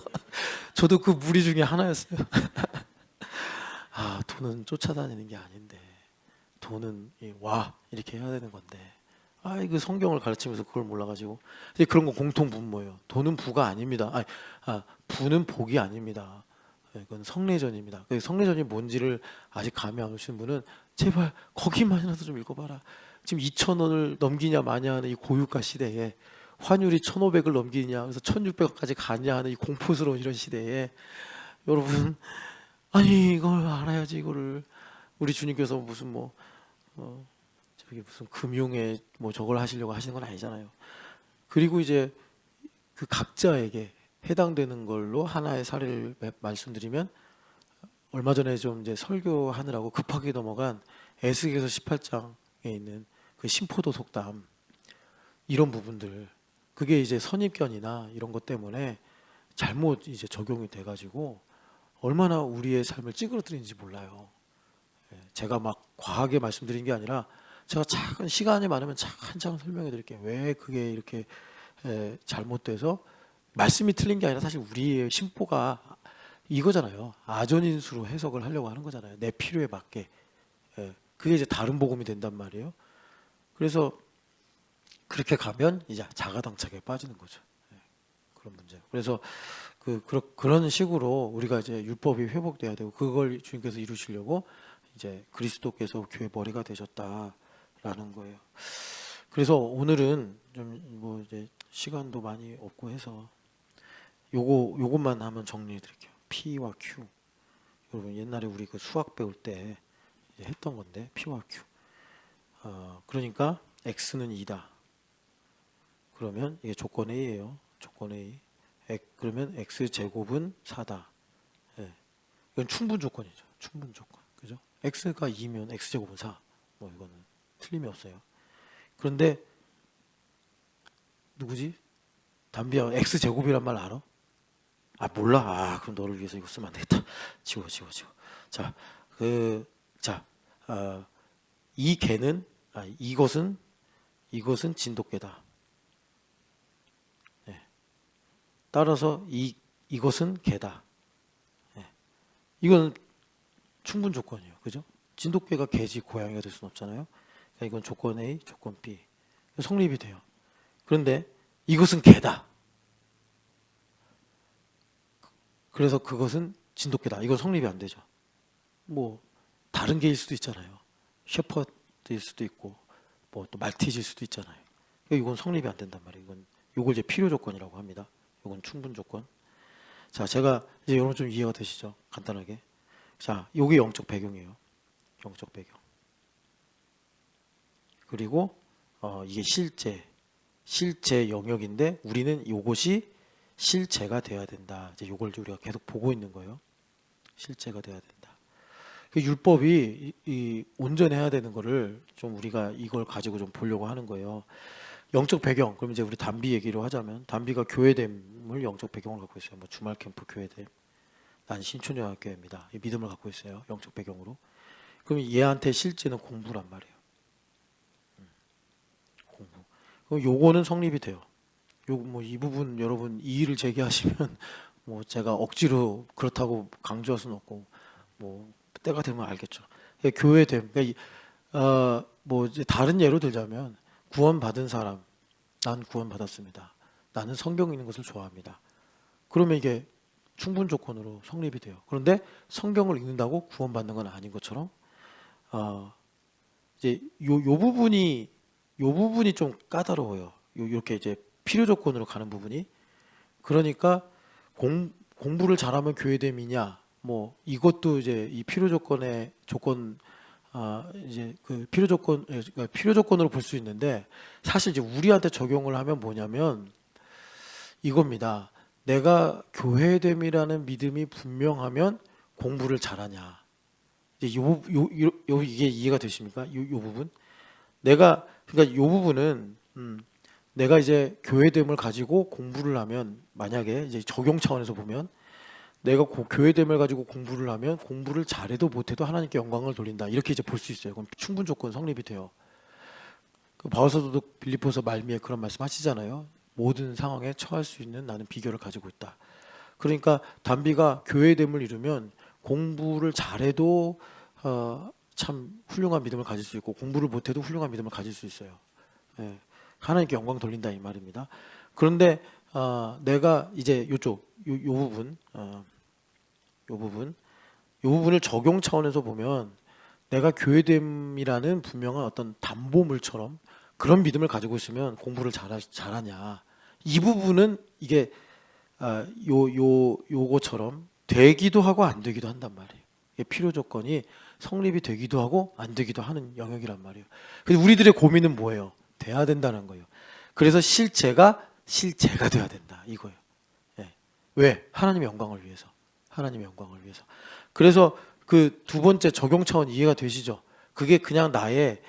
저도 그 무리 중에 하나였어요. 돈은 쫓아다니는 게 아닌데 돈은 와 이렇게 해야 되는 건데 이거 성경을 가르치면서 그걸 몰라가지고 이제 그런 거 공통 분모예요. 돈은 부가 아닙니다. 부는 복이 아닙니다. 그건 성례전입니다. 성례전이 뭔지를 아직 감이 안 오시는 분은 제발 거기만이라도 좀 읽어봐라. 지금 2,000원을 넘기냐 마냐 하는 이 고유가 시대에 환율이 1,500을 넘기냐 그래서 1,600까지 가냐 하는 이 공포스러운 이런 시대에 여러분 이걸 알아야지. 이거를 우리 주님께서 무슨 무슨 금융에 저걸 하시려고 하시는 건 아니잖아요. 그리고 이제 그 각자에게 해당되는 걸로 하나의 사례를 말씀드리면 얼마 전에 좀 이제 설교하느라고 급하게 넘어간 에스겔서 18장에 있는 그 심포도 속담 이런 부분들 그게 이제 선입견이나 이런 것 때문에 잘못 이제 적용이 돼가지고 얼마나 우리의 삶을 찌그러뜨리는지 몰라요. 제가 막 과하게 말씀드린 게 아니라 제가 작은 시간이 많으면 한참 설명해 드릴게요. 왜 그게 이렇게 잘못돼서 말씀이 틀린 게 아니라 사실 우리의 심보가 이거잖아요. 아전인수로 해석을 하려고 하는 거잖아요. 내 필요에 맞게. 그게 이제 다른 복음이 된단 말이에요. 그래서 그렇게 가면 이제 자가당착에 빠지는 거죠. 그런 문제. 그래서 그런 식으로 우리가 이제 율법이 회복돼야 되고 그걸 주님께서 이루시려고 이제 그리스도께서 교회 머리가 되셨다라는 거예요. 그래서 오늘은 좀 뭐 이제 시간도 많이 없고 해서 요것만 한번 정리해 드릴게요. P와 Q. 여러분 옛날에 우리 그 수학 배울 때 이제 했던 건데 P와 Q. 그러니까 X는 2다. 그러면 이게 조건 A예요. 조건 A. 그러면 X 제곱은 4다. 예. 이건 충분 조건이죠. 충분 조건. 그죠? X가 2면 X 제곱은 4. 뭐 이거는 틀림이 없어요. 그런데 누구지? 담비야 X 제곱이란 말 알아? 아 몰라. 아 그럼 너를 위해서 이거 쓰면 안 되겠다. 지워. 자, 이 개는 이것은 진돗개다. 네. 따라서 이것은 개다. 네. 이건 충분 조건이에요. 그죠? 진돗개가 개지 고양이가 될 수는 없잖아요. 그러니까 이건 조건 A, 조건 B. 성립이 돼요. 그런데 이것은 개다. 그래서 그것은 진돗개다. 이건 성립이 안 되죠. 뭐 다른 개일 수도 있잖아요. 셰퍼드일 수도 있고 뭐 또 말티즈일 수도 있잖아요. 이건 성립이 안 된단 말이에요. 이걸 이제 필요 조건이라고 합니다. 이건 충분 조건. 자, 제가 이제 여러분 좀 이해가 되시죠? 간단하게. 자, 요게 영적 배경이에요. 영적 배경. 그리고 이게 실제 영역인데 우리는 요것이 실제가 돼야 된다. 이제 요걸 우리가 계속 보고 있는 거예요. 실제가 돼야 된다. 율법이 이 온전해야 되는 거를 좀 우리가 이걸 가지고 좀 보려고 하는 거예요. 영적 배경. 그럼 이제 우리 담비 얘기로 하자면 담비가 교회됨을 영적 배경을 갖고 있어요. 뭐 주말 캠프 교회됨. 난 신촌영학교회입니다. 이 믿음을 갖고 있어요. 영적 배경으로. 그럼 얘한테 실제는 공부란 말이에요. 공부. 그럼 요거는 성립이 돼요. 요 뭐 이 부분 여러분 이의를 제기하시면 뭐 제가 억지로 그렇다고 강조할 수는 없고 뭐 때가 되면 알겠죠. 그러니까 교회됨. 그러니까 뭐 이제 다른 예로 들자면 구원받은 사람, 난 구원받았습니다. 나는 성경 읽는 것을 좋아합니다. 그러면 이게 충분 조건으로 성립이 돼요. 그런데 성경을 읽는다고 구원받는 건 아닌 것처럼 이제 요 부분이 좀 까다로워요. 이렇게 이제 필요 조건으로 가는 부분이. 그러니까 공부를 잘하면 교회됨이냐? 뭐 이것도 이제 이 필요 조건의 조건 이제 그 필요 조건 그러니까 필요 조건으로 볼 수 있는데 사실 이제 우리한테 적용을 하면 뭐냐면 이겁니다. 내가 교회됨이라는 믿음이 분명하면 공부를 잘하냐? 이제 이게 이해가 되십니까? 요 부분? 그러니까 요 부분은 내가 이제 교회됨을 가지고 공부를 하면 만약에 이제 적용 차원에서 보면 내가 교회됨을 가지고 공부를 하면 공부를 잘해도 못해도 하나님께 영광을 돌린다. 이렇게 이제 볼 수 있어요. 그럼 충분 조건 성립이 돼요. 그 바울사도도 빌립보서 말미에 그런 말씀하시잖아요. 모든 상황에 처할 수 있는 나는 비결을 가지고 있다. 그러니까 담비가 교회됨을 이루면 공부를 잘해도 참 훌륭한 믿음을 가질 수 있고 공부를 못해도 훌륭한 믿음을 가질 수 있어요. 예. 하나님께 영광 돌린다 이 말입니다. 그런데 내가 이제 요 부분을 적용 차원에서 보면 내가 교회됨이라는 분명한 어떤 담보물처럼 그런 믿음을 가지고 있으면 공부를 잘하냐 이 부분은 이게 요거처럼 되기도 하고 안 되기도 한단 말이에요. 이게 필요 조건이 성립이 되기도 하고 안 되기도 하는 영역이란 말이에요. 그래서 우리들의 고민은 뭐예요? 돼야 된다는 거예요. 그래서 실제가 돼야 된다 이거예요. 예. 왜? 하나님의 영광을 위해서. 하나님의 영광을 위해서. 그래서 그 두 번째 적용 차원 이해가 되시죠? 그게 그냥 나의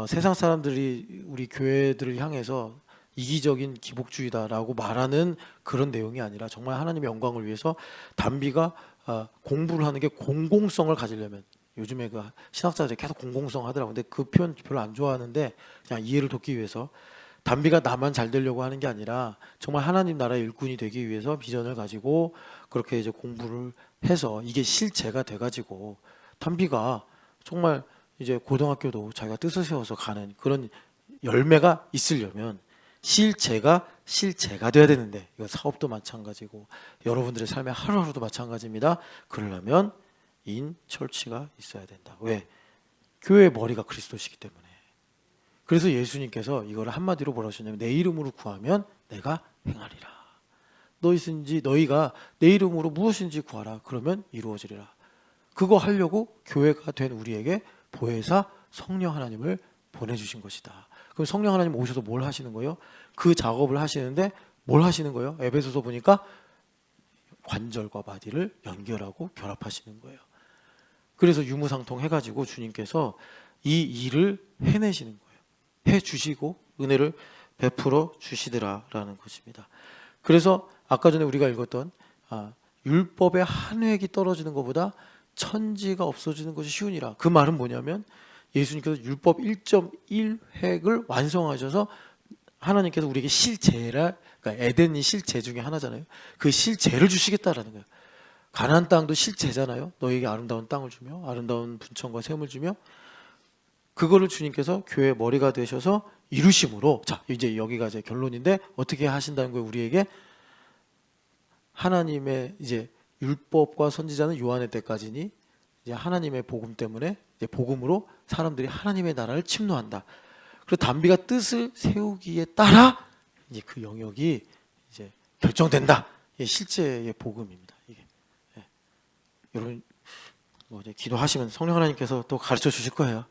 세상 사람들이 우리 교회들을 향해서 이기적인 기복주의다라고 말하는 그런 내용이 아니라 정말 하나님의 영광을 위해서 담비가 공부를 하는 게 공공성을 가지려면 요즘에 그 신학자들이 계속 공공성 하더라고요. 근데 그 표현 별로 안 좋아하는데 그냥 이해를 돕기 위해서 담비가 나만 잘 되려고 하는 게 아니라 정말 하나님 나라의 일꾼이 되기 위해서 비전을 가지고 그렇게 이제 공부를 해서 이게 실제가 돼가지고 담비가 정말 이제 고등학교도 자기가 뜻을 세워서 가는 그런 열매가 있으려면 실제가 돼야 되는데, 이건 사업도 마찬가지고 여러분들의 삶의 하루하루도 마찬가지입니다. 그러려면 인 철치가 있어야 된다. 왜? 교회의 머리가 그리스도시기 때문에. 그래서 예수님께서 이걸 한마디로 뭐라고 하셨냐면, 내 이름으로 구하면 내가 행하리라. 너희가 내 이름으로 무엇인지 구하라. 그러면 이루어지리라. 그거 하려고 교회가 된 우리에게 보혜사 성령 하나님을 보내주신 것이다. 그럼 성령 하나님 오셔서 뭘 하시는 거예요? 그 작업을 하시는데 뭘 하시는 거예요? 에베소서 보니까 관절과 바디를 연결하고 결합하시는 거예요. 그래서 유무상통 해가지고 주님께서 이 일을 해내시는 거예요. 해주시고 은혜를 베풀어 주시더라라는 것입니다. 그래서 아까 전에 우리가 읽었던 율법의 한 획이 떨어지는 것보다 천지가 없어지는 것이 쉬우니라. 그 말은 뭐냐면 예수님께서 율법 1.1획을 완성하셔서 하나님께서 우리에게 실제라, 그러니까 에덴이 실제 중에 하나잖아요. 그 실제를 주시겠다라는 거예요. 가나안 땅도 실제잖아요. 너에게 아름다운 땅을 주며 아름다운 분천과 샘을 주며, 그거를 주님께서 교회의 머리가 되셔서 이루심으로, 자 이제 여기가 이제 결론인데 어떻게 하신다는 거예요? 우리에게 하나님의 이제 율법과 선지자는 요한의 때까지니 이제 하나님의 복음 때문에 이제 복음으로 사람들이 하나님의 나라를 침노한다. 그리고 단비가 뜻을 세우기에 따라 이제 그 영역이 이제 결정된다. 이게 실제의 복음입니다. 이게 여러분 뭐 이제 기도하시면 성령 하나님께서 또 가르쳐 주실 거예요.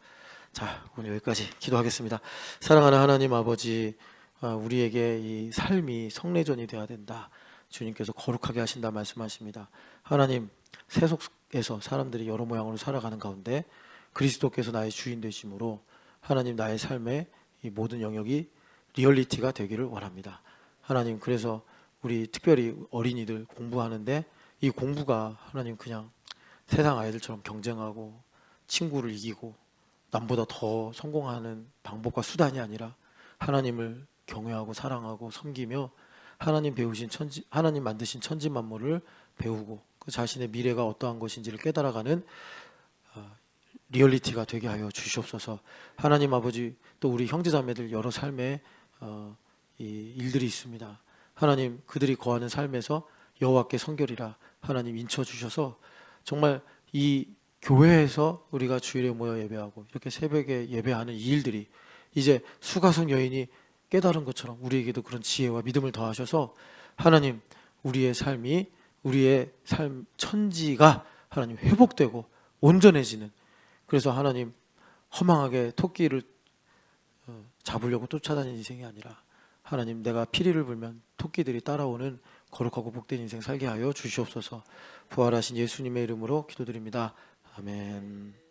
자, 오늘 여기까지 기도하겠습니다. 사랑하는 하나님 아버지, 우리에게 이 삶이 성례전이 되어야 된다. 주님께서 거룩하게 하신다 말씀하십니다. 하나님, 세속에서 사람들이 여러 모양으로 살아가는 가운데 그리스도께서 나의 주인 되심으로 하나님 나의 삶의 이 모든 영역이 리얼리티가 되기를 원합니다. 하나님, 그래서 우리 특별히 어린이들 공부하는데 이 공부가 하나님 그냥 세상 아이들처럼 경쟁하고 친구를 이기고 남보다 더 성공하는 방법과 수단이 아니라 하나님을 경외하고 사랑하고 섬기며 하나님 만드신 천지 만물을 배우고 그 자신의 미래가 어떠한 것인지를 깨달아가는 리얼리티가 되게 하여 주시옵소서. 하나님 아버지, 또 우리 형제자매들 여러 삶에 이 일들이 있습니다. 하나님, 그들이 거하는 삶에서 여호와께 성결이라 하나님 인쳐 주셔서 정말 이 교회에서 우리가 주일에 모여 예배하고 이렇게 새벽에 예배하는 이 일들이 이제 수가성 여인이 깨달은 것처럼 우리에게도 그런 지혜와 믿음을 더하셔서 하나님, 우리의 삶이, 우리의 삶 천지가 하나님 회복되고 온전해지는, 그래서 하나님 허망하게 토끼를 잡으려고 쫓아다니는 인생이 아니라 하나님, 내가 피리를 불면 토끼들이 따라오는 거룩하고 복된 인생 살게 하여 주시옵소서. 부활하신 예수님의 이름으로 기도드립니다. 아멘.